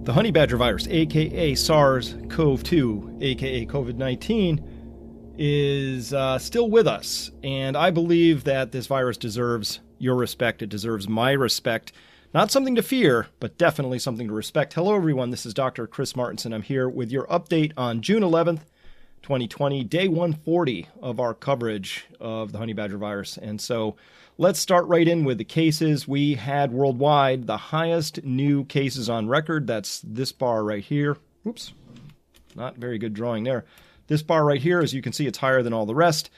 The honey badger virus, aka SARS-CoV-2, aka COVID-19, is still with us. And I believe that this virus deserves your respect. It deserves my respect. Not something to fear, but definitely something to respect. Hello, everyone. This is Dr. Chris Martenson. I'm here with your update on June 11th, 2020, day 140 of our coverage of the honey badger virus. And so let's start right in with the cases. We had worldwide the highest new cases on record. That's this bar right here. Oops, not very good drawing there. This bar right here, as you can see, it's higher than all the rest.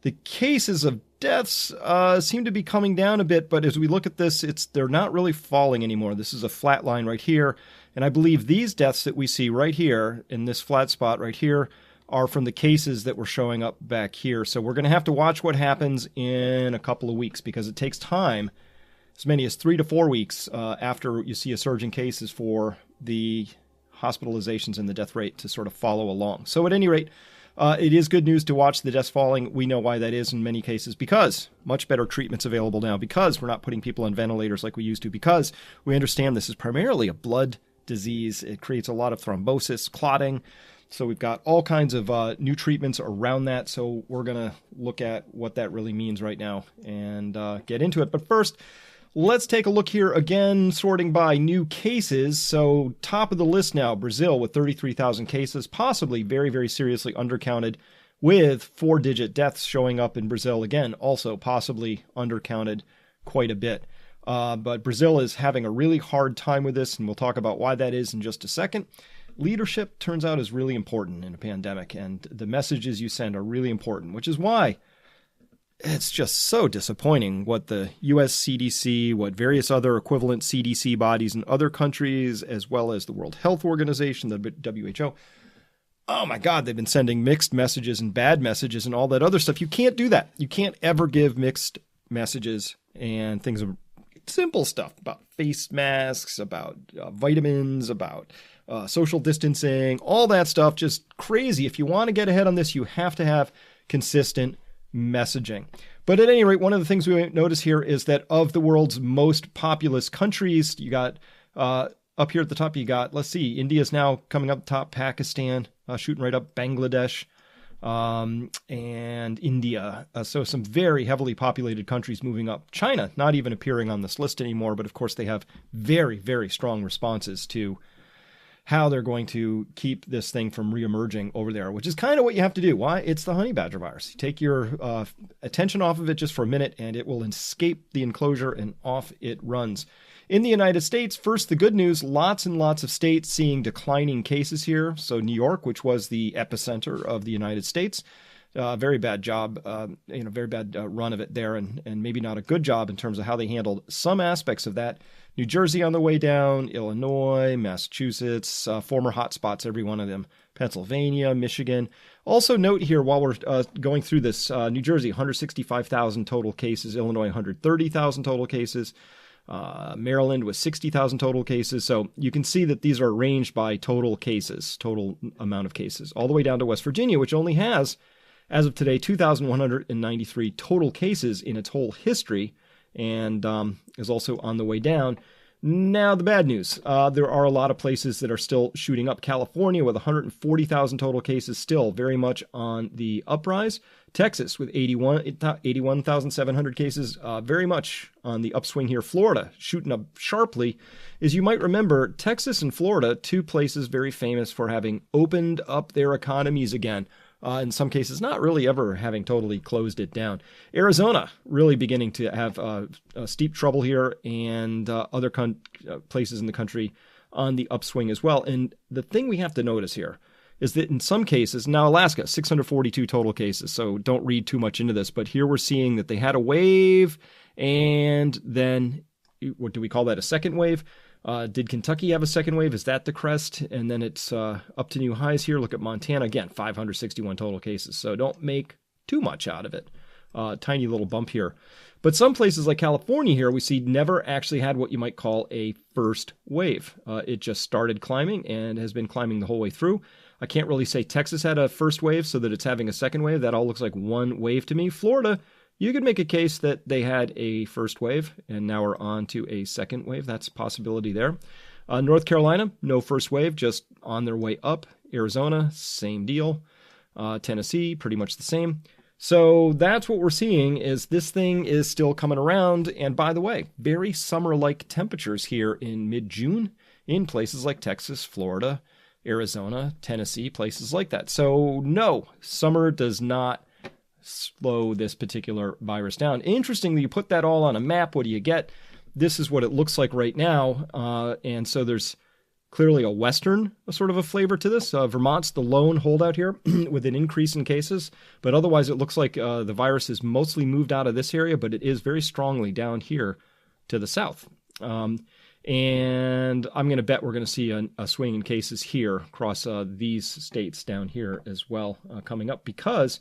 The cases of deaths seem to be coming down a bit, but as we look at this, they're not really falling anymore. This is a flat line right here. And I believe these deaths that we see right here in this flat spot right here are from the cases that were showing up back here. So we're going to have to watch what happens in a couple of weeks because it takes time, as many as 3 to 4 weeks after you see a surge in cases for the hospitalizations and the death rate to sort of follow along. So at any rate, it is good news to watch the deaths falling. We know why that is in many cases because much better treatment's available now, because we're not putting people on ventilators like we used to, because we understand this is primarily a blood disease. It creates a lot of thrombosis, clotting. So we've got all kinds of new treatments around that. So we're going to look at what that really means right now and get into it. But first, let's take a look here again, sorting by new cases. So top of the list now, Brazil with 33,000 cases, possibly very, very seriously undercounted, with 4-digit deaths showing up in Brazil again, also possibly undercounted quite a bit. But Brazil is having a really hard time with this, and we'll talk about why that is in just a second. Leadership turns out is really important in a pandemic, and the messages you send are really important, which is why it's just so disappointing what the US CDC, what various other equivalent CDC bodies in other countries, as well as the World Health Organization, the WHO, oh my God, they've been sending mixed messages and bad messages and all that other stuff. You can't do that. You can't ever give mixed messages and things of simple stuff about face masks, about vitamins, about social distancing, all that stuff, just crazy. If you want to get ahead on this, you have to have consistent messaging. But at any rate, one of the things we notice here is that of the world's most populous countries, you got up here at the top, you got, let's see, India's now coming up top, Pakistan, shooting right up, Bangladesh, and India. So some very heavily populated countries moving up. China, not even appearing on this list anymore, but of course they have very, very strong responses to how they're going to keep this thing from reemerging over there, which is kind of what you have to do. Why? It's the honey badger virus. You take your attention off of it just for a minute, and it will escape the enclosure, and off it runs. In the United States, first, the good news, lots and lots of states seeing declining cases here. So New York, which was the epicenter of the United States, very bad job, very bad run of it there, and maybe not a good job in terms of how they handled some aspects of that. New Jersey on the way down, Illinois, Massachusetts, former hotspots, every one of them, Pennsylvania, Michigan. Also note here, while we're going through this, New Jersey, 165,000 total cases, Illinois, 130,000 total cases, Maryland with 60,000 total cases. So you can see that these are arranged by total cases, total amount of cases, all the way down to West Virginia, which only has, as of today, 2,193 total cases in its whole history, and is also on the way down. Now, the bad news. There are a lot of places that are still shooting up. California with 140,000 total cases, still very much on the uprise. Texas with 81,700 cases, very much on the upswing here. Florida shooting up sharply. As you might remember, Texas and Florida, two places very famous for having opened up their economies again. In some cases, not really ever having totally closed it down. Arizona really beginning to have steep trouble here, and other places in the country on the upswing as well. And the thing we have to notice here is that in some cases, now Alaska, 642 total cases, so don't read too much into this, but here we're seeing that they had a wave, and then, what do we call that, a second wave? Did Kentucky have a second wave? Is that the crest? And then it's up to new highs here. Look at Montana. Again, 561 total cases. So don't make too much out of it. Tiny little bump here. But some places like California here, we see never actually had what you might call a first wave. It just started climbing and has been climbing the whole way through. I can't really say Texas had a first wave so that it's having a second wave. That all looks like one wave to me. Florida, you could make a case that they had a first wave and now we're on to a second wave. That's a possibility there. North Carolina, no first wave, just on their way up. Arizona, same deal. Tennessee, pretty much the same. So that's what we're seeing is this thing is still coming around. And by the way, very summer-like temperatures here in mid-June in places like Texas, Florida, Arizona, Tennessee, places like that. So no, summer does not slow this particular virus down. Interestingly, you put that all on a map, what do you get? This is what it looks like right now. And so there's clearly a Western sort of a flavor to this. Vermont's the lone holdout here with an increase in cases. But otherwise, it looks like the virus is mostly moved out of this area, but it is very strongly down here to the south. And I'm going to bet we're going to see a swing in cases here across these states down here as well coming up because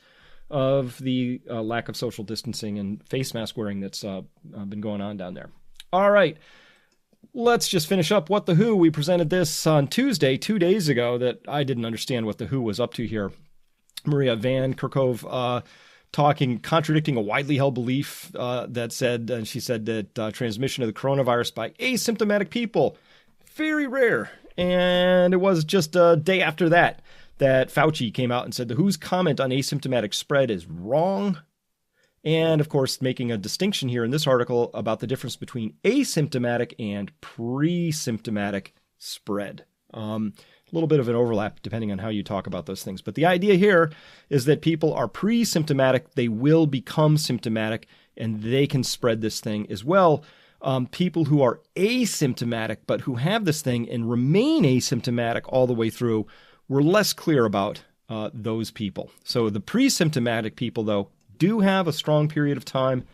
of the lack of social distancing and face mask wearing that's been going on down there. All right. Let's just finish up What the Who. We presented this on Tuesday, 2 days ago, that I didn't understand what the Who was up to here. Maria Van Kerkhove contradicting a widely held belief that said, and she said that transmission of the coronavirus by asymptomatic people, very rare. And it was just a day after that Fauci came out and said the WHO's comment on asymptomatic spread is wrong. And, of course, making a distinction here in this article about the difference between asymptomatic and pre-symptomatic spread. A little bit of an overlap depending on how you talk about those things. But the idea here is that people are pre-symptomatic, they will become symptomatic, and they can spread this thing as well. People who are asymptomatic but who have this thing and remain asymptomatic all the way through, we're less clear about those people. So the pre-symptomatic people, though, do have a strong period of time,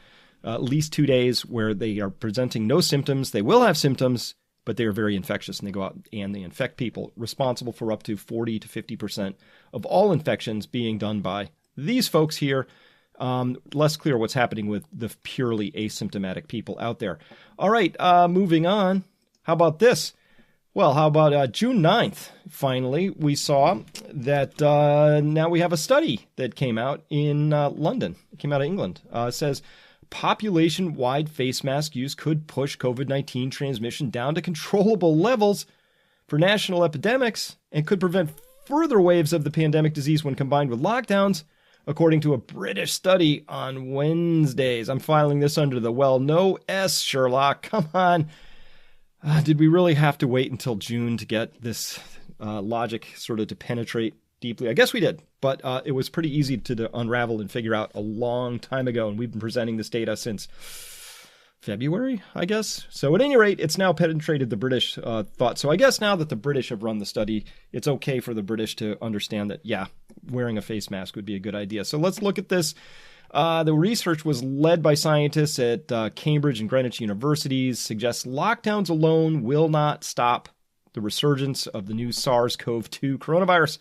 at least 2 days, where they are presenting no symptoms. They will have symptoms, but they are very infectious, and they go out and they infect people, responsible for up to 40 to 50% of all infections being done by these folks here. Less clear what's happening with the purely asymptomatic people out there. All right, moving on. How about this? Well, how about June 9th? Finally, we saw that now we have a study that came out in London. It came out of England. It says population-wide face mask use could push COVID-19 transmission down to controllable levels for national epidemics and could prevent further waves of the pandemic disease when combined with lockdowns, according to a British study on Wednesdays. I'm filing this under the no S, Sherlock. Come on. Did we really have to wait until June to get this logic sort of to penetrate deeply? I guess we did, but it was pretty easy to unravel and figure out a long time ago, and we've been presenting this data since February, I guess. So at any rate, it's now penetrated the British thought. So I guess now that the British have run the study, it's okay for the British to understand that, yeah, wearing a face mask would be a good idea. So let's look at this. The research was led by scientists at Cambridge and Greenwich universities, suggests lockdowns alone will not stop the resurgence of the new SARS-CoV-2 coronavirus,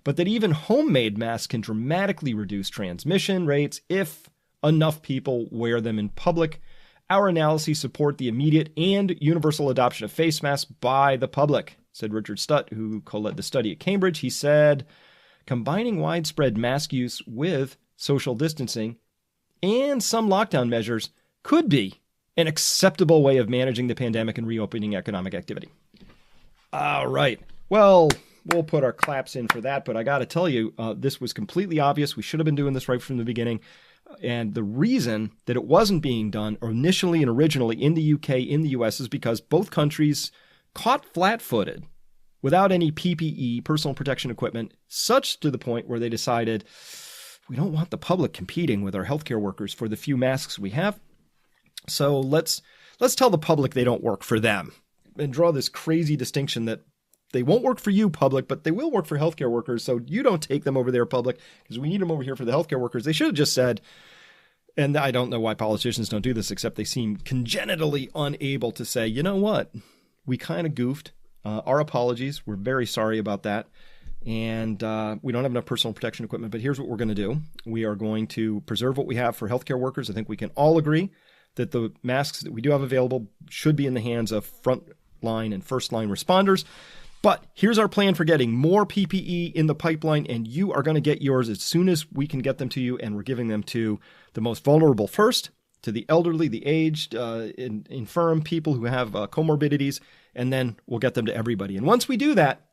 but that even homemade masks can dramatically reduce transmission rates if enough people wear them in public. Our analyses support the immediate and universal adoption of face masks by the public, said Richard Stutt, who co-led the study at Cambridge. He said, combining widespread mask use with social distancing and some lockdown measures could be an acceptable way of managing the pandemic and reopening economic activity. All right. Well, we'll put our claps in for that, but I got to tell you, this was completely obvious. We should have been doing this right from the beginning. And the reason that it wasn't being done initially and originally in the UK, in the US, is because both countries caught flat-footed without any PPE, personal protection equipment, such to the point where they decided, we don't want the public competing with our healthcare workers for the few masks we have. So let's tell the public they don't work for them and draw this crazy distinction that they won't work for you, public, but they will work for healthcare workers. So you don't take them over there, public, because we need them over here for the healthcare workers. They should have just said, and I don't know why politicians don't do this, except they seem congenitally unable to say, you know what, we kind of goofed. Our apologies. We're very sorry about that. And we don't have enough personal protection equipment, but here's what we're going to do. We are going to preserve what we have for healthcare workers. I think we can all agree that the masks that we do have available should be in the hands of frontline and first-line responders. But here's our plan for getting more PPE in the pipeline, and you are going to get yours as soon as we can get them to you, and we're giving them to the most vulnerable first, to the elderly, the aged, infirm, people who have comorbidities, and then we'll get them to everybody. And once we do that,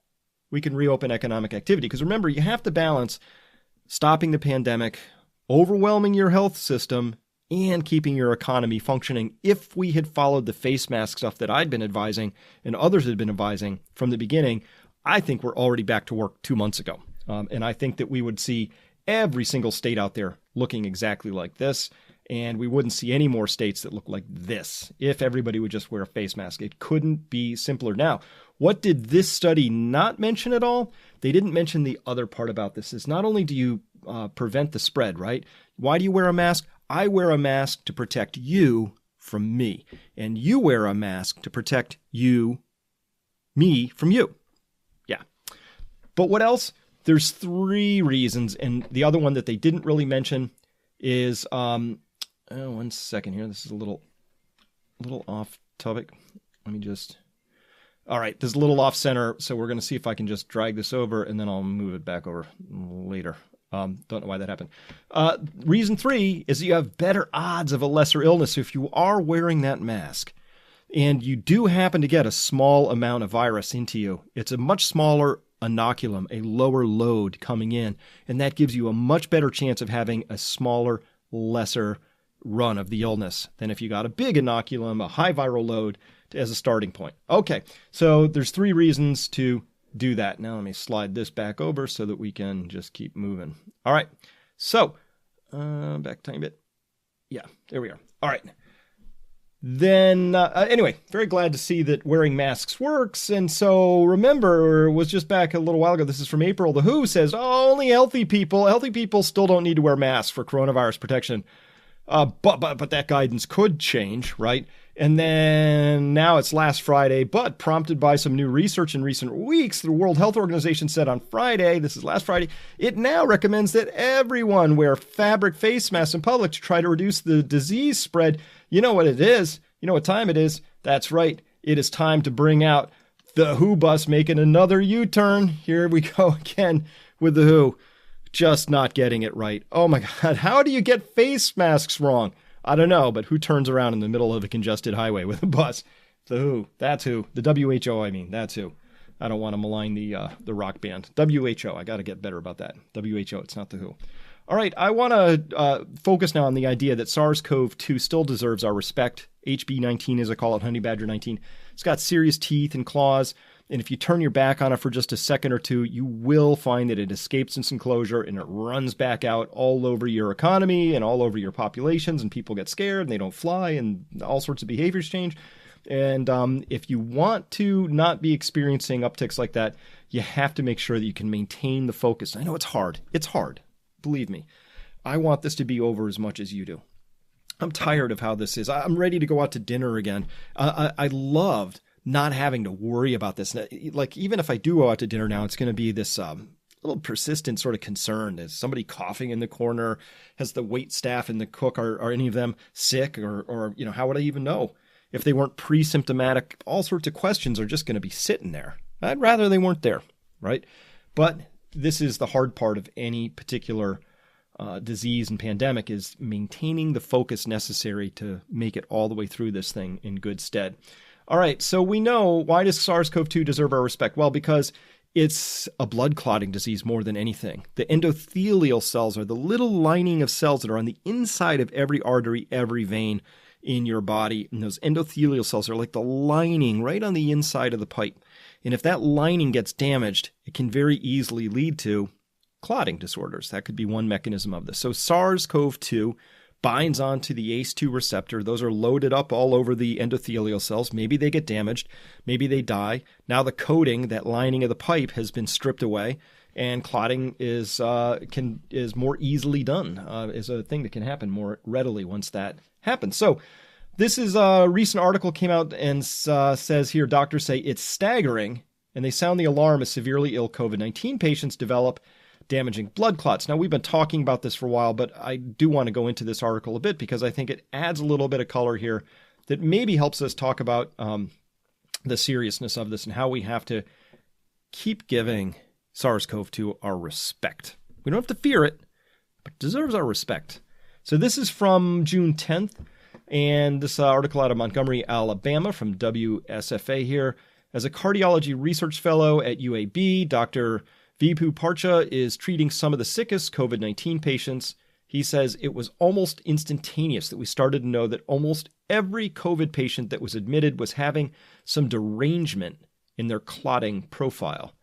we can reopen economic activity. Because remember, you have to balance stopping the pandemic, overwhelming your health system, and keeping your economy functioning. If we had followed the face mask stuff that I'd been advising and others had been advising from the beginning, I think we're already back to work 2 months ago. And I think that we would see every single state out there looking exactly like this. And we wouldn't see any more states that look like this if everybody would just wear a face mask. It couldn't be simpler. Now, what did this study not mention at all? They didn't mention the other part about this. Is not only do you prevent the spread, right? Why do you wear a mask? I wear a mask to protect you from me. And you wear a mask to protect me from you. Yeah. But what else? There's 3 reasons. And the other one that they didn't really mention is, one second here. This is a little off topic. Let me just, all right, this is a little off center. So we're going to see if I can just drag this over and then I'll move it back over later. Don't know why that happened. Reason 3 is that you have better odds of a lesser illness if you are wearing that mask and you do happen to get a small amount of virus into you. It's a much smaller inoculum, a lower load coming in, and that gives you a much better chance of having a smaller, lesser run of the illness than if you got a big inoculum, a high viral load as a starting point. Okay, so there's 3 reasons to do that. Now let me slide this back over so that we can just keep moving. All right, so back a tiny bit. Yeah, there we are. All right. Then, anyway, very glad to see that wearing masks works. And so remember, it was just back a little while ago, this is from April, the WHO says, oh, only healthy people still don't need to wear masks for coronavirus protection. But that guidance could change, right? And then now it's last Friday, but prompted by some new research in recent weeks, the World Health Organization said on Friday, this is last Friday, it now recommends that everyone wear fabric face masks in public to try to reduce the disease spread. You know what it is? You know what time it is? That's right. It is time to bring out the WHO bus making another U-turn. Here we go again with the WHO. Just not getting it right. Oh my God, how do you get face masks wrong? I don't know, but who turns around in the middle of a congested highway with a bus? The WHO. That's who. The WHO, I mean, that's who. I don't want to malign the rock band. WHO, I got to get better about that. WHO, it's not the WHO. All right, I want to focus now on the idea that SARS-CoV-2 still deserves our respect. HB19, as I call it, honey badger 19. It's got serious teeth and claws. And if you turn your back on it for just a second or two, you will find that it escapes its enclosure and it runs back out all over your economy and all over your populations, and people get scared and they don't fly and all sorts of behaviors change. And if you want to not be experiencing upticks like that, you have to make sure that you can maintain the focus. I know it's hard. It's hard. Believe me. I want this to be over as much as you do. I'm tired of how this is. I'm ready to go out to dinner again. I loved not having to worry about this. Like, even if I do go out to dinner now, it's going to be this little persistent sort of concern. Is somebody coughing in the corner? Has the wait staff and the cook, are any of them sick? Or how would I even know if they weren't pre-symptomatic? All sorts of questions are just going to be sitting there. I'd rather they weren't there, right? But this is the hard part of any particular disease and pandemic, is maintaining the focus necessary to make it all the way through this thing in good stead. All right, so we know, why does SARS-CoV-2 deserve our respect? Well, because it's a blood clotting disease more than anything. The endothelial cells are the little lining of cells that are on the inside of every artery, every vein in your body. And those endothelial cells are like the lining right on the inside of the pipe. And if that lining gets damaged, it can very easily lead to clotting disorders. That could be one mechanism of this. So SARS-CoV-2 binds onto the ACE2 receptor. Those are loaded up all over the endothelial cells. Maybe they get damaged. Maybe they die. Now the coating, that lining of the pipe, has been stripped away, and clotting is more easily done, is a thing that can happen more readily once that happens. So this is a recent article came out and says here, doctors say it's staggering, and they sound the alarm as severely ill COVID-19 patients develop damaging blood clots. Now, we've been talking about this for a while, but I do want to go into this article a bit because I think it adds a little bit of color here that maybe helps us talk about the seriousness of this and how we have to keep giving SARS-CoV-2 our respect. We don't have to fear it, but it deserves our respect. So this is from June 10th. And this article out of Montgomery, Alabama from WSFA here. As a cardiology research fellow at UAB, Dr. Vibhu Parcha is treating some of the sickest COVID-19 patients. He says it was almost instantaneous that we started to know that almost every COVID patient that was admitted was having some derangement in their clotting profile.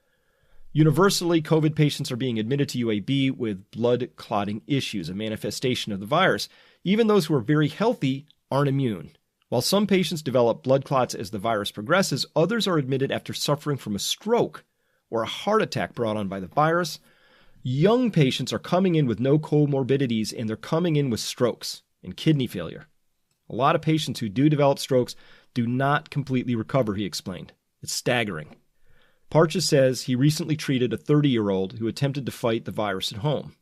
Universally, COVID patients are being admitted to UAB with blood clotting issues, a manifestation of the virus. Even those who are very healthy aren't immune. While some patients develop blood clots as the virus progresses, others are admitted after suffering from a stroke or a heart attack brought on by the virus. Young patients are coming in with no comorbidities, and they're coming in with strokes and kidney failure. A lot of patients who do develop strokes do not completely recover, he explained. It's staggering. Parcha says he recently treated a 30-year-old who attempted to fight the virus at home.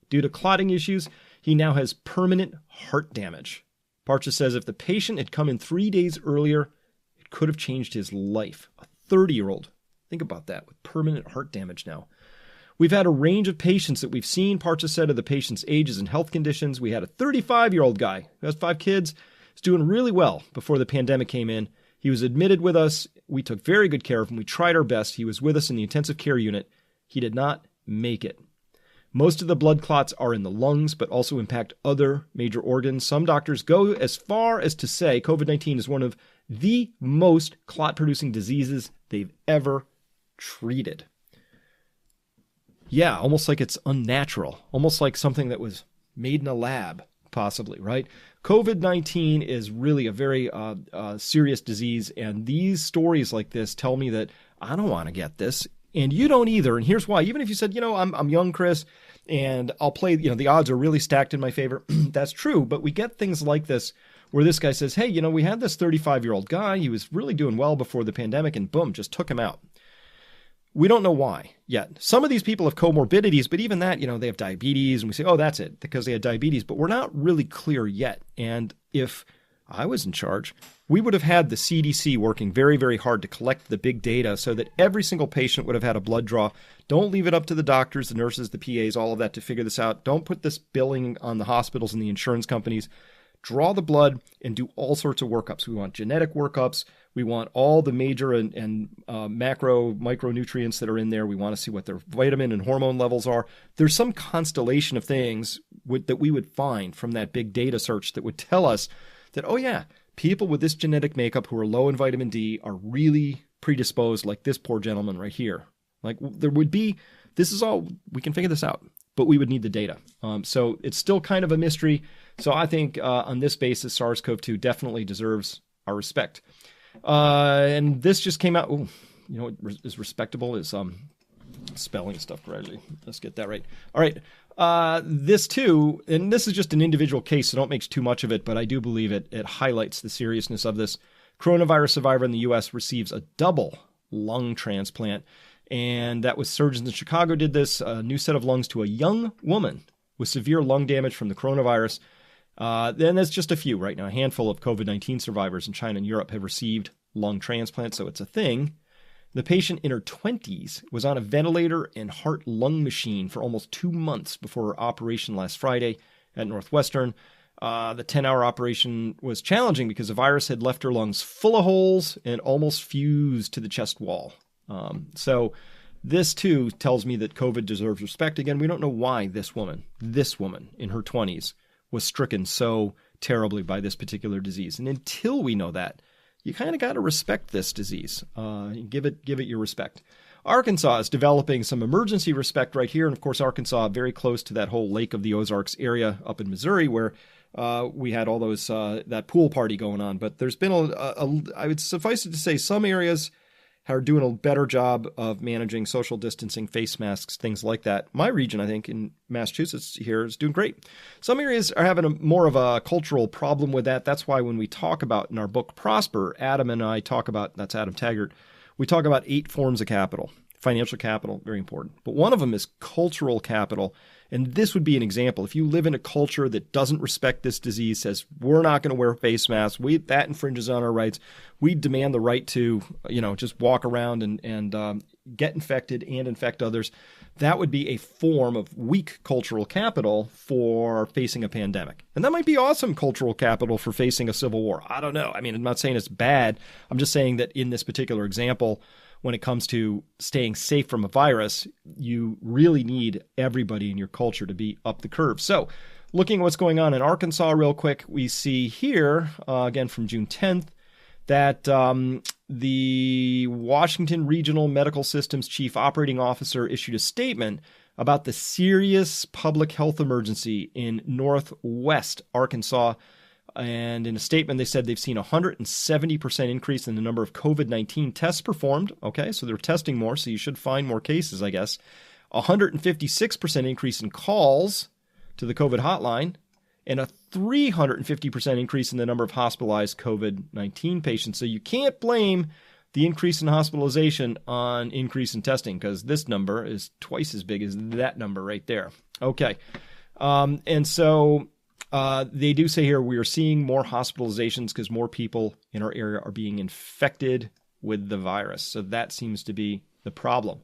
Due to clotting issues, he now has permanent heart damage. Parcha says if the patient had come in 3 days earlier, it could have changed his life. A 30-year-old. Think about that, with permanent heart damage now. We've had a range of patients that we've seen, Parcha said, of the patient's ages and health conditions. We had a 35-year-old guy who has 5 kids. He's doing really well before the pandemic came in. He was admitted with us. We took very good care of him. We tried our best. He was with us in the intensive care unit. He did not make it. Most of the blood clots are in the lungs, but also impact other major organs. Some doctors go as far as to say COVID-19 is one of the most clot-producing diseases they've ever treated. Yeah, almost like it's unnatural, almost like something that was made in a lab, possibly, right? COVID-19 is really a very serious disease, and these stories like this tell me that I don't want to get this, and you don't either. And here's why. Even if you said, I'm young, Chris, and I'll play, the odds are really stacked in my favor. That's true, but we get things like this where this guy says, hey, we had this 35-year-old guy. He was really doing well before the pandemic, and boom, just took him out. We don't know why yet. Some of these people have comorbidities, but even that, they have diabetes, and we say, oh, that's it, because they had diabetes, but we're not really clear yet. And if I was in charge, we would have had the CDC working very, very hard to collect the big data so that every single patient would have had a blood draw. Don't leave it up to the doctors, the nurses, the PAs, all of that to figure this out. Don't put this billing on the hospitals and the insurance companies. Draw the blood and do all sorts of workups. We want genetic workups. We want all the major and macro, micronutrients that are in there. We want to see what their vitamin and hormone levels are. There's some constellation of things that we would find from that big data search that would tell us that, oh yeah, people with this genetic makeup who are low in vitamin D are really predisposed, like this poor gentleman right here. Like there would be, this is all, we can figure this out, but we would need the data. So it's still kind of a mystery. So I think on this basis, SARS-CoV-2 definitely deserves our respect. And this just came out. Ooh, what is respectable is spelling stuff correctly. Let's get that right. All right. This too, and this is just an individual case, so don't make too much of it, but I do believe it highlights the seriousness of this. Coronavirus survivor in the U.S. receives a double lung transplant, and that was surgeons in Chicago did this, a new set of lungs to a young woman with severe lung damage from the coronavirus. Then there's just a few right now. A handful of COVID-19 survivors in China and Europe have received lung transplants, so it's a thing. The patient in her 20s was on a ventilator and heart-lung machine for almost 2 months before her operation last Friday at Northwestern. The 10-hour operation was challenging because the virus had left her lungs full of holes and almost fused to the chest wall. So this, too, tells me that COVID deserves respect. Again, we don't know why this woman in her 20s, was stricken so terribly by this particular disease. And until we know that, you kind of got to respect this disease. Give it your respect. Arkansas is developing some emergency respect right here. And of course, Arkansas, very close to that whole Lake of the Ozarks area up in Missouri, where we had all those that pool party going on. But there's been I would suffice it to say, some areas are doing a better job of managing social distancing, face masks, things like that. My region, I think, in Massachusetts here is doing great. Some areas are having more of a cultural problem with that. That's why when we talk about in our book Prosper, Adam and I talk about, that's Adam Taggart, we talk about 8 forms of capital. Financial capital, very important. But one of them is cultural capital. And this would be an example. If you live in a culture that doesn't respect this disease, says we're not going to wear face masks, that infringes on our rights. We demand the right to, just walk around and get infected and infect others. that would be a form of weak cultural capital for facing a pandemic. And that might be awesome cultural capital for facing a civil war. I don't know. I mean, I'm not saying it's bad. I'm just saying that in this particular example, when it comes to staying safe from a virus, you really need everybody in your culture to be up the curve. So looking at what's going on in Arkansas real quick, we see here, again from June 10th, that the Washington Regional Medical Systems Chief Operating Officer issued a statement about the serious public health emergency in northwest Arkansas. And in a statement, they said they've seen a 170% increase in the number of COVID-19 tests performed. Okay, so they're testing more, so you should find more cases, I guess. 156% increase in calls to the COVID hotline, and a 350% increase in the number of hospitalized COVID-19 patients. So you can't blame the increase in hospitalization on increase in testing, because this number is twice as big as that number right there. Okay. And so they do say here we are seeing more hospitalizations because more people in our area are being infected with the virus. So that seems to be the problem.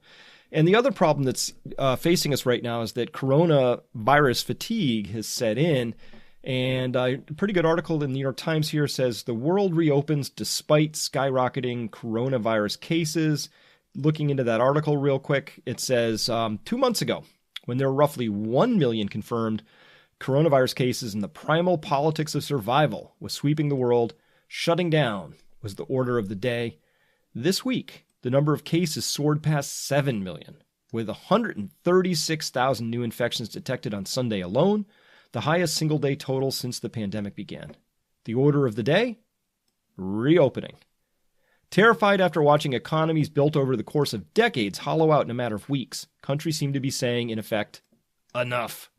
And the other problem that's facing us right now is that coronavirus fatigue has set in. And a pretty good article in the New York Times here says the world reopens despite skyrocketing coronavirus cases. Looking into that article real quick, it says 2 months ago, when there were roughly 1 million confirmed coronavirus cases and the primal politics of survival was sweeping the world, shutting down was the order of the day. This week, the number of cases soared past 7 million, with 136,000 new infections detected on Sunday alone, the highest single-day total since the pandemic began. The order of the day? Reopening. Terrified after watching economies built over the course of decades hollow out in a matter of weeks, countries seem to be saying, in effect, enough.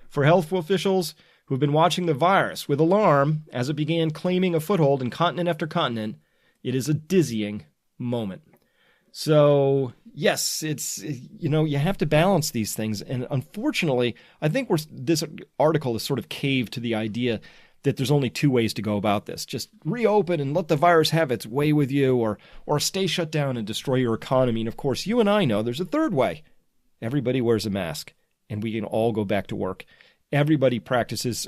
For health officials who have been watching the virus with alarm as it began claiming a foothold in continent after continent, it is a dizzying moment. So, yes, it's, you have to balance these things. And unfortunately, I think this article is sort of caved to the idea that there's only two ways to go about this. Just reopen and let the virus have its way with you, or stay shut down and destroy your economy. And of course, you and I know there's a third way. Everybody wears a mask and we can all go back to work. Everybody practices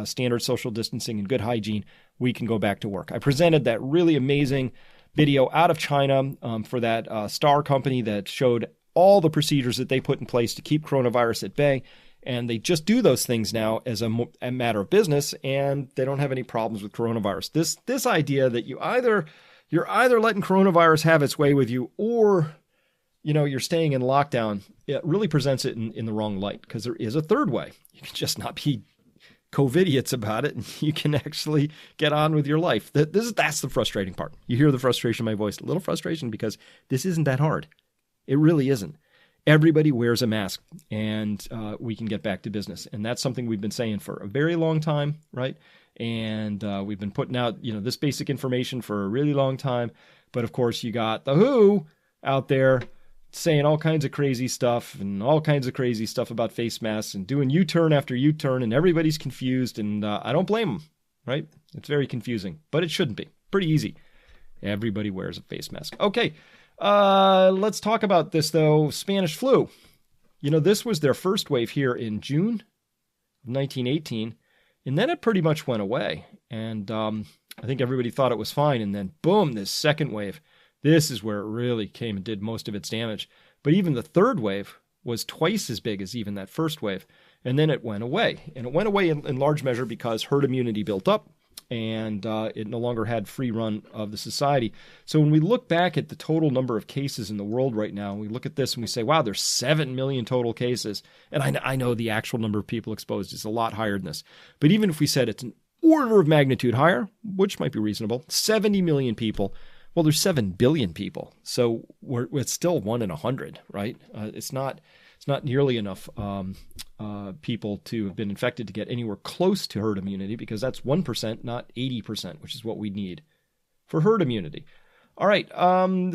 standard social distancing and good hygiene. We can go back to work. I presented that really amazing video out of China for that Star company that showed all the procedures that they put in place to keep coronavirus at bay. And they just do those things now as a matter of business, and they don't have any problems with coronavirus. This idea that you're either letting coronavirus have its way with you, or you're staying in lockdown, it really presents it in the wrong light, because there is a third way. You can just not be COVIDiots about it, and you can actually get on with your life. That's the frustrating part. You hear the frustration in my voice, a little frustration, because this isn't that hard. It really isn't. Everybody wears a mask, and we can get back to business. And that's something we've been saying for a very long time, right? And we've been putting out, this basic information for a really long time. But of course, you got the WHO out there saying all kinds of crazy stuff about face masks and doing U-turn after U-turn, and everybody's confused, and I don't blame them, right? It's very confusing, but it shouldn't be. Pretty easy. Everybody wears a face mask. Okay, let's talk about this, though. Spanish flu. This was their first wave here in June of 1918, and then it pretty much went away, and I think everybody thought it was fine, and then boom, this second wave. This is where it really came and did most of its damage. But even the third wave was twice as big as even that first wave. And then it went away. And it went away in large measure because herd immunity built up, and it no longer had free run of the society. So when we look back at the total number of cases in the world right now, we look at this and we say, wow, there's 7 million total cases. And I know the actual number of people exposed is a lot higher than this. But even if we said it's an order of magnitude higher, which might be reasonable, 70 million people, well, there's 7 billion people, so it's still 1 in 100, right? It's not nearly enough people to have been infected to get anywhere close to herd immunity, because that's 1%, not 80%, which is what we need for herd immunity. All right,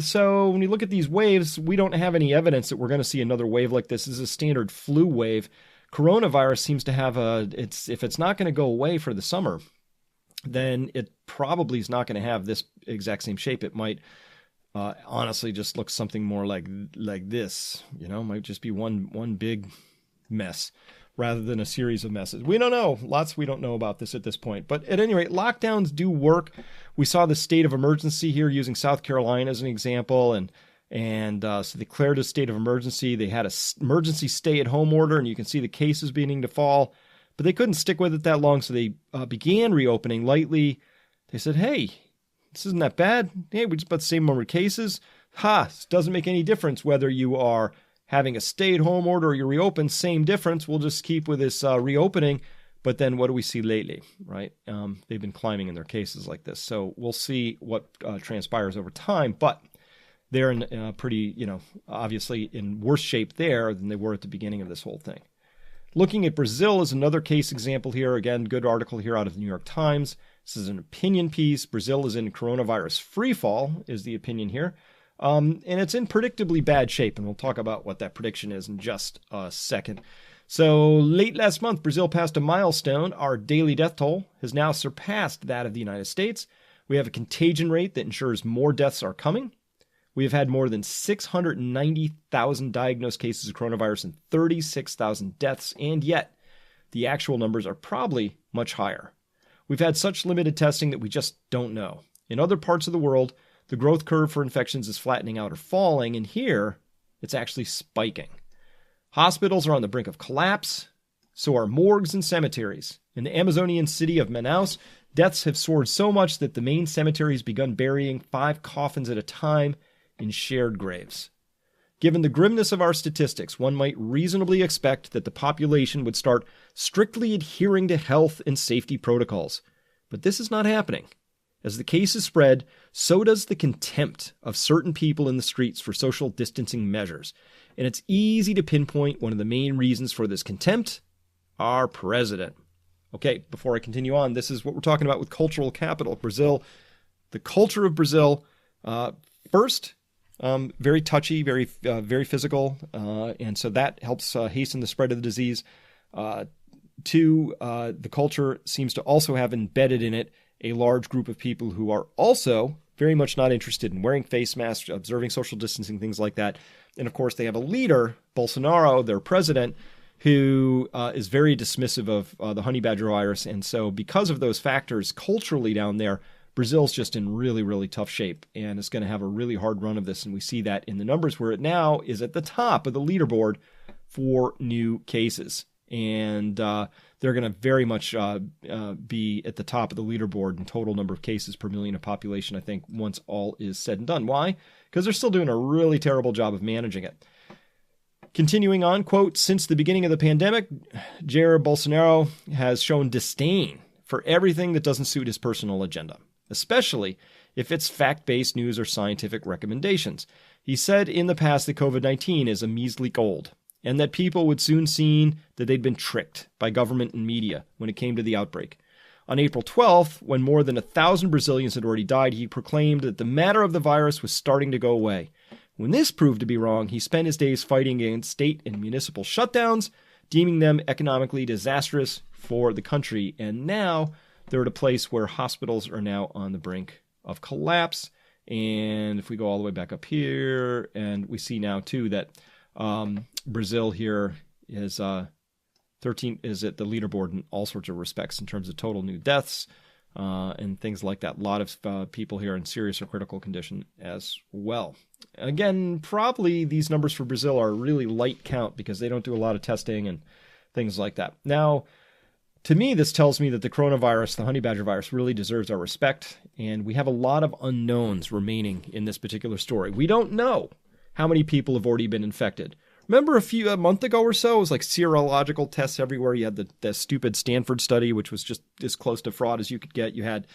so when you look at these waves, we don't have any evidence that we're going to see another wave like this. This is a standard flu wave. Coronavirus seems to have if it's not going to go away for the summer, then it probably is not going to have this exact same shape. It might honestly just looks something more like this. Might just be one big mess rather than a series of messes. We don't know. Lots we don't know about this at this point. But at any rate, lockdowns do work. We saw the state of emergency here using South Carolina as an example, and so they declared a state of emergency. They had an emergency stay-at-home order, and you can see the cases beginning to fall. But they couldn't stick with it that long, so they began reopening lightly. They said, hey, this isn't that bad. Hey, we just about the same number of cases. It doesn't make any difference whether you are having a stay-at-home order or you reopen, same difference. We'll just keep with this reopening. But then what do we see lately, right? They've been climbing in their cases like this. So we'll see what transpires over time. But they're in pretty, obviously in worse shape there than they were at the beginning of this whole thing. Looking at Brazil is another case example here. Again, good article here out of the New York Times. This is an opinion piece. Brazil is in coronavirus freefall, is the opinion here. And it's in predictably bad shape, and we'll talk about what that prediction is in just a second. So late last month, Brazil passed a milestone. Our daily death toll has now surpassed that of the United States. We have a contagion rate that ensures more deaths are coming. We have had more than 690,000 diagnosed cases of coronavirus and 36,000 deaths, and yet the actual numbers are probably much higher. We've had such limited testing that we just don't know. In other parts of the world, the growth curve for infections is flattening out or falling, and here it's actually spiking. Hospitals are on the brink of collapse, so are morgues and cemeteries. In the Amazonian city of Manaus, deaths have soared so much that the main cemetery has begun burying 5 coffins at a time in shared graves. Given the grimness of our statistics, one might reasonably expect that the population would start strictly adhering to health and safety protocols. But this is not happening. As the cases spread, so does the contempt of certain people in the streets for social distancing measures. And it's easy to pinpoint one of the main reasons for this contempt: our president. Okay, before I continue on, this is what we're talking about with cultural capital. Brazil, the culture of Brazil, first, very touchy, very physical, and so that helps hasten the spread of the disease. Two, the culture seems to also have embedded in it a large group of people who are also very much not interested in wearing face masks, observing social distancing, things like that. And of course, they have a leader, Bolsonaro, their president, who is very dismissive of the honey badger virus. And so because of those factors culturally down there, Brazil's just in really, really tough shape, and it's going to have a really hard run of this. And we see that in the numbers where it now is at the top of the leaderboard for new cases. And they're going to very much be at the top of the leaderboard in total number of cases per million of population, I think, once all is said and done. Why? Because they're still doing a really terrible job of managing it. Continuing on, quote, since the beginning of the pandemic, Jair Bolsonaro has shown disdain for everything that doesn't suit his personal agenda, especially if it's fact-based news or scientific recommendations. He said in the past that COVID-19 is a measly cold, and that people would soon see that they'd been tricked by government and media when it came to the outbreak. On April 12th, when more than 1,000 Brazilians had already died, he proclaimed that the matter of the virus was starting to go away. When this proved to be wrong, he spent his days fighting against state and municipal shutdowns, deeming them economically disastrous for the country. And now they're at a place where hospitals are now on the brink of collapse. And if we go all the way back up here, and we see now too that Brazil here is 13 is at the leaderboard in all sorts of respects in terms of total new deaths and things like that. A lot of people here in serious or critical condition as well. Again, probably these numbers for Brazil are a really light count because they don't do a lot of testing and things like that. Now, to me, this tells me that the coronavirus, the honey badger virus, really deserves our respect. And we have a lot of unknowns remaining in this particular story. We don't know how many people have already been infected. Remember a month ago or so, it was like serological tests everywhere. You had the stupid Stanford study, which was just as close to fraud as you could get. You had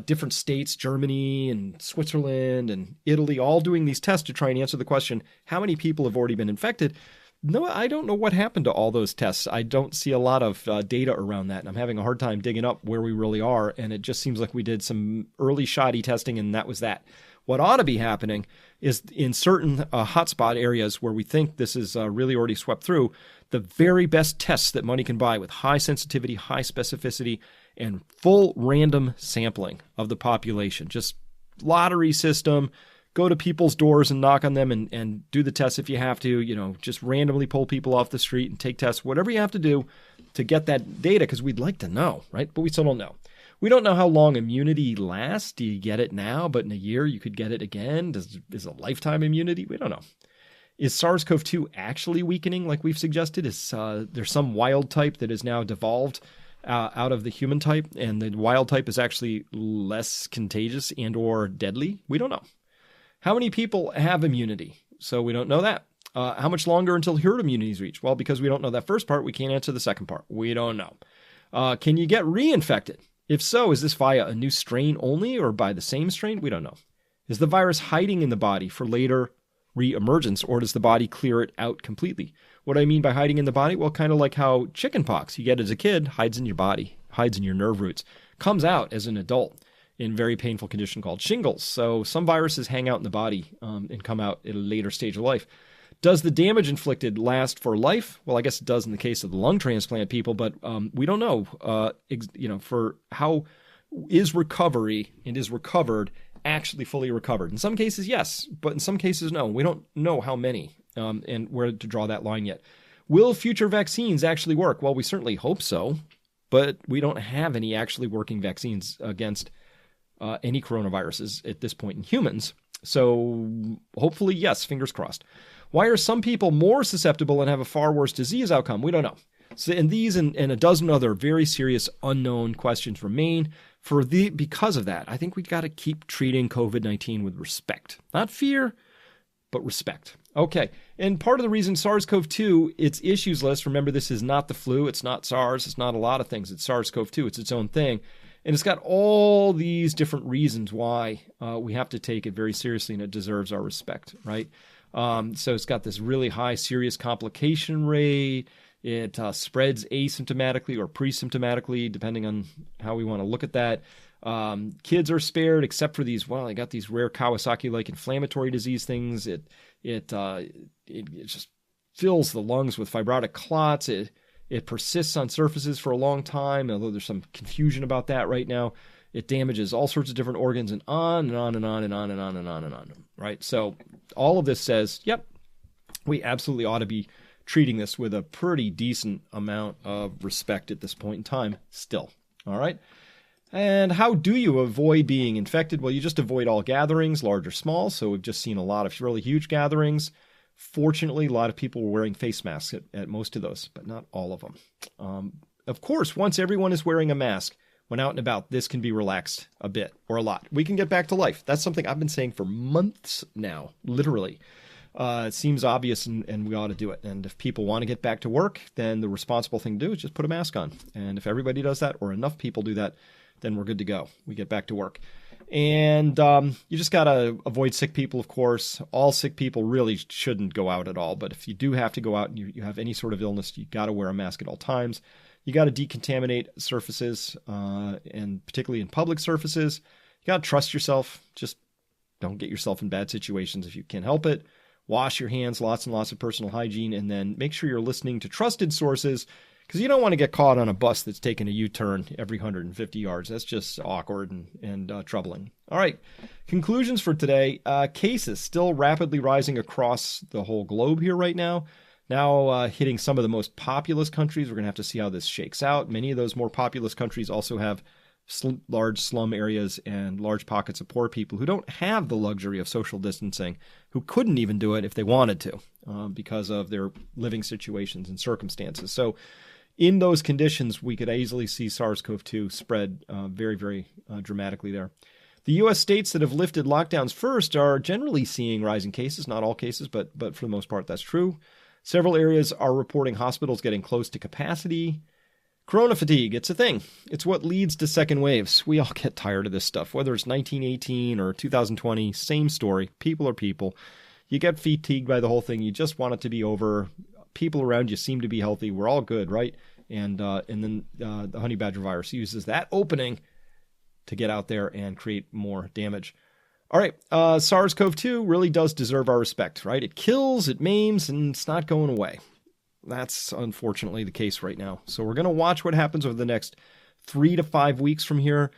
different states, Germany and Switzerland and Italy, all doing these tests to try and answer the question, how many people have already been infected? No, I don't know what happened to all those tests. I don't see a lot of data around that, and I'm having a hard time digging up where we really are, and it just seems like we did some early shoddy testing, and that was that. What ought to be happening is in certain hotspot areas where we think this is really already swept through, the very best tests that money can buy with high sensitivity, high specificity, and full random sampling of the population. Just lottery system, go to people's doors and knock on them and do the tests if you have to, just randomly pull people off the street and take tests, whatever you have to do to get that data, because we'd like to know, right? But we still don't know. We don't know how long immunity lasts. Do you get it now, but in a year you could get it again? Is a lifetime immunity? We don't know. Is SARS-CoV-2 actually weakening like we've suggested? Is there's some wild type that is now devolved out of the human type, and the wild type is actually less contagious and or deadly? We don't know. How many people have immunity? So we don't know that. How much longer until herd immunity is reached? Well, because we don't know that first part, we can't answer the second part. We don't know. Can you get reinfected? If so, is this via a new strain only or by the same strain? We don't know. Is the virus hiding in the body for later re-emergence, or does the body clear it out completely? What do I mean by hiding in the body? Well, kind of like how chickenpox you get as a kid hides in your body, hides in your nerve roots, comes out as an adult in a very painful condition called shingles. So some viruses hang out in the body and come out at a later stage of life. Does the damage inflicted last for life? Well, I guess it does in the case of the lung transplant people, but we don't know, for how is recovery and is recovered actually fully recovered. In some cases, yes, but in some cases, no. We don't know how many and where to draw that line yet. Will future vaccines actually work? Well, we certainly hope so, but we don't have any actually working vaccines against any coronaviruses at this point in humans. So hopefully, yes, fingers crossed. Why are some people more susceptible and have a far worse disease outcome? We don't know. So, and these and a dozen other very serious unknown questions remain. Because of that, I think we got to keep treating COVID-19 with respect. Not fear, but respect. Okay, and part of the reason SARS-CoV-2, its issues list, remember this is not the flu, it's not SARS, it's not a lot of things, it's SARS-CoV-2, it's its own thing. And it's got all these different reasons why we have to take it very seriously, and it deserves our respect, right? So it's got this really high serious complication rate. It spreads asymptomatically or pre-symptomatically, depending on how we want to look at that. Kids are spared except for these, they got these rare Kawasaki-like inflammatory disease things. It just fills the lungs with fibrotic clots. It persists on surfaces for a long time, although there's some confusion about that right now. It damages all sorts of different organs and on and on and on and on and on and on and on, right? So all of this says, yep, we absolutely ought to be treating this with a pretty decent amount of respect at this point in time still, all right? And how do you avoid being infected? Well, you just avoid all gatherings, large or small. So we've just seen a lot of really huge gatherings. Fortunately, a lot of people were wearing face masks at most of those, but not all of them. Of course, once everyone is wearing a mask, when out and about, this can be relaxed a bit or a lot. We can get back to life. That's something I've been saying for months now, literally. It seems obvious and we ought to do it. And if people want to get back to work, then the responsible thing to do is just put a mask on. And if everybody does that or enough people do that, then we're good to go. We get back to work. And you just got to avoid sick people, of course. All sick people really shouldn't go out at all. But if you do have to go out and you have any sort of illness, you got to wear a mask at all times. You got to decontaminate surfaces, and particularly in public surfaces. You got to trust yourself. Just don't get yourself in bad situations if you can help it. Wash your hands, lots and lots of personal hygiene, and then make sure you're listening to trusted sources, because you don't want to get caught on a bus that's taking a U-turn every 150 yards. That's just awkward and troubling. All right, conclusions for today. Cases still rapidly rising across the whole globe here right now. Now hitting some of the most populous countries. We're going to have to see how this shakes out. Many of those more populous countries also have large slum areas and large pockets of poor people who don't have the luxury of social distancing, who couldn't even do it if they wanted to because of their living situations and circumstances. So in those conditions, we could easily see SARS-CoV-2 spread very, very dramatically there. The U.S. states that have lifted lockdowns first are generally seeing rising cases, not all cases, but for the most part, that's true. Several areas are reporting hospitals getting close to capacity. Corona fatigue, it's a thing. It's what leads to second waves. We all get tired of this stuff, whether it's 1918 or 2020, same story. People are people. You get fatigued by the whole thing. You just want it to be over. People around you seem to be healthy. We're all good, right? And then the honey badger virus uses that opening to get out there and create more damage. All right, SARS-CoV-2 really does deserve our respect, right? It kills, it maims, and it's not going away. That's unfortunately the case right now. So we're going to watch what happens over the next 3 to 5 weeks from here,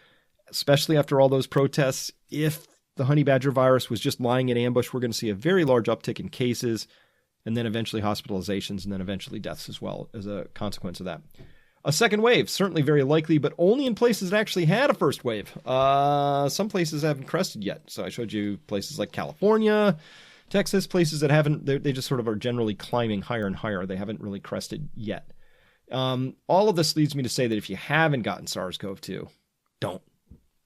especially after all those protests. If the honey badger virus was just lying in ambush, we're going to see a very large uptick in cases, and then eventually hospitalizations, and then eventually deaths as well as a consequence of that. A second wave, certainly very likely, but only in places that actually had a first wave. Some places haven't crested yet. So I showed you places like California, Texas, places that haven't, they just sort of are generally climbing higher and higher. They haven't really crested yet. All of this leads me to say that if you haven't gotten SARS-CoV-2, don't.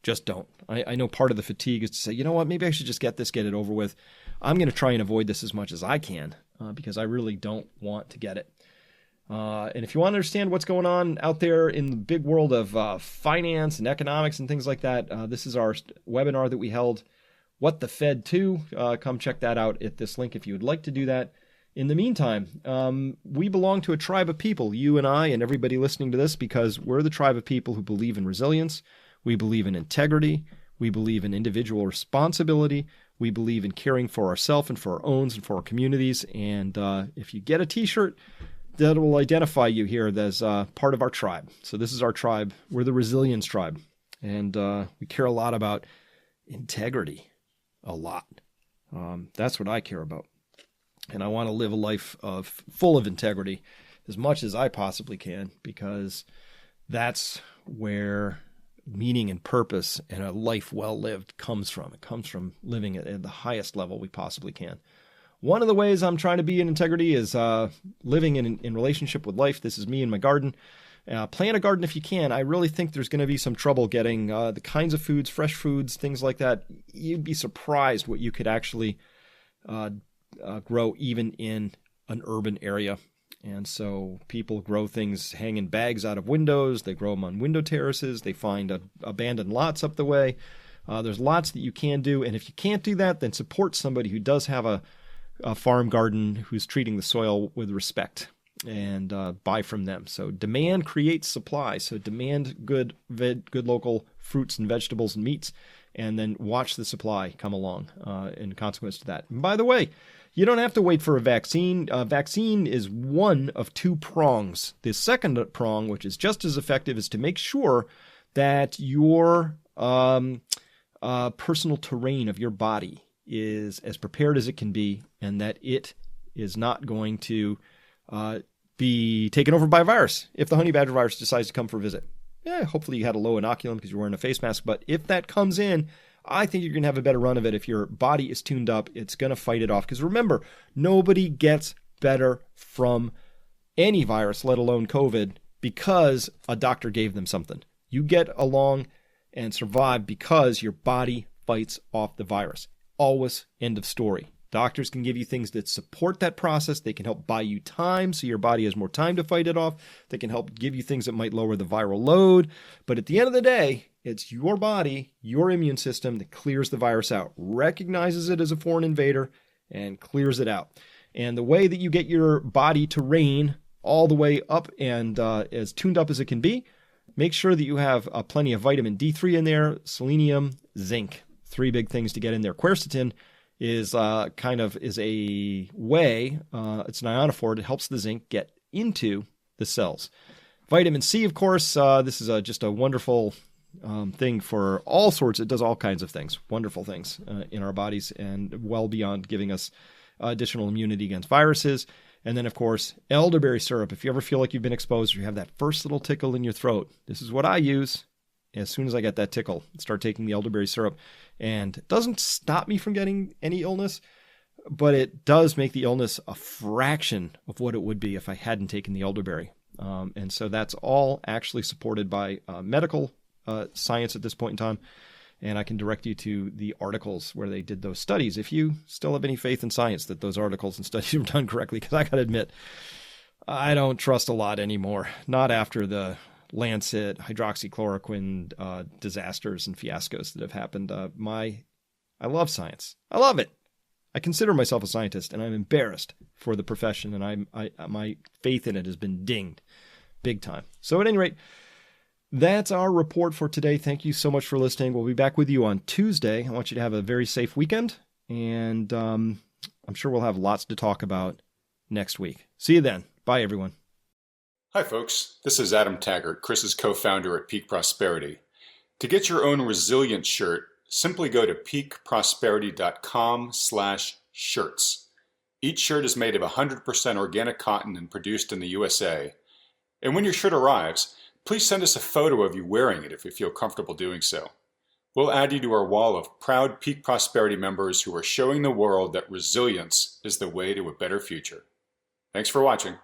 Just don't. I know part of the fatigue is to say, you know what, maybe I should just get it over with. I'm going to try and avoid this as much as I can because I really don't want to get it. And if you want to understand what's going on out there in the big world of finance and economics and things like that, this is our webinar that we held, What the Fed To. Come check that out at this link if you would like to do that. In the meantime, we belong to a tribe of people, you and I and everybody listening to this, because we're the tribe of people who believe in resilience. We believe in integrity. We believe in individual responsibility. We believe in caring for ourselves and for our own and for our communities. And if you get a T-shirt, that will identify you here as part of our tribe. So this is our tribe. We're the resilience tribe. And we care a lot about integrity. A lot. That's what I care about. And I want to live a life full of integrity as much as I possibly can, because that's where meaning and purpose and a life well lived comes from. It comes from living at the highest level we possibly can. One of the ways I'm trying to be in integrity is living in relationship with life. This is me in my garden. Plant a garden if you can. I really think there's going to be some trouble getting the kinds of foods, fresh foods, things like that. You'd be surprised what you could actually grow even in an urban area. And so people grow things hanging bags out of windows. They grow them on window terraces. They find abandoned lots up the way. There's lots that you can do. And if you can't do that, then support somebody who does have a farm garden, who's treating the soil with respect, and buy from them. So demand creates supply. So demand good local fruits and vegetables and meats, and then watch the supply come along in consequence to that. And by the way, you don't have to wait for a vaccine. A vaccine is one of two prongs. The second prong, which is just as effective, is to make sure that your personal terrain of your body is as prepared as it can be, and that it is not going to be taken over by a virus if the honey badger virus decides to come for a visit. Yeah, hopefully you had a low inoculum because you're wearing a face mask, but if that comes in, I think you're going to have a better run of it. If your body is tuned up, it's going to fight it off. Because remember, nobody gets better from any virus, let alone COVID, because a doctor gave them something. You get along and survive because your body fights off the virus. Always end of story. Doctors can give you things that support that process. They can help buy you time so your body has more time to fight it off. They can help give you things that might lower the viral load. But at the end of the day, it's your body, your immune system that clears the virus out, recognizes it as a foreign invader, and clears it out. And the way that you get your body to reign all the way up and as tuned up as it can be, make sure that you have plenty of vitamin D3 in there, selenium, zinc. 3 big things to get in there. Quercetin is a way, it's an ionophore. It helps the zinc get into the cells. Vitamin C, of course, this is just a wonderful thing for all sorts. It does all kinds of things, wonderful things in our bodies, and well beyond giving us additional immunity against viruses. And then, of course, elderberry syrup. If you ever feel like you've been exposed or you have that first little tickle in your throat, this is what I use. As soon as I get that tickle, start taking the elderberry syrup. And it doesn't stop me from getting any illness, but it does make the illness a fraction of what it would be if I hadn't taken the elderberry. And so that's all actually supported by medical science at this point in time. And I can direct you to the articles where they did those studies, if you still have any faith in science that those articles and studies were done correctly. Because I got to admit, I don't trust a lot anymore. Not after the Lancet, hydroxychloroquine disasters and fiascos that have happened. I love science. I love it. I consider myself a scientist, and I'm embarrassed for the profession, and my faith in it has been dinged big time. So at any rate, that's our report for today. Thank you so much for listening. We'll be back with you on Tuesday. I want you to have a very safe weekend, and I'm sure we'll have lots to talk about next week. See you then. Bye, everyone. Hi folks, this is Adam Taggart, Chris's co-founder at Peak Prosperity. To get your own resilience shirt, simply go to peakprosperity.com/shirts. Each shirt is made of 100% organic cotton and produced in the USA. And when your shirt arrives, please send us a photo of you wearing it if you feel comfortable doing so. We'll add you to our wall of proud Peak Prosperity members who are showing the world that resilience is the way to a better future. Thanks for watching.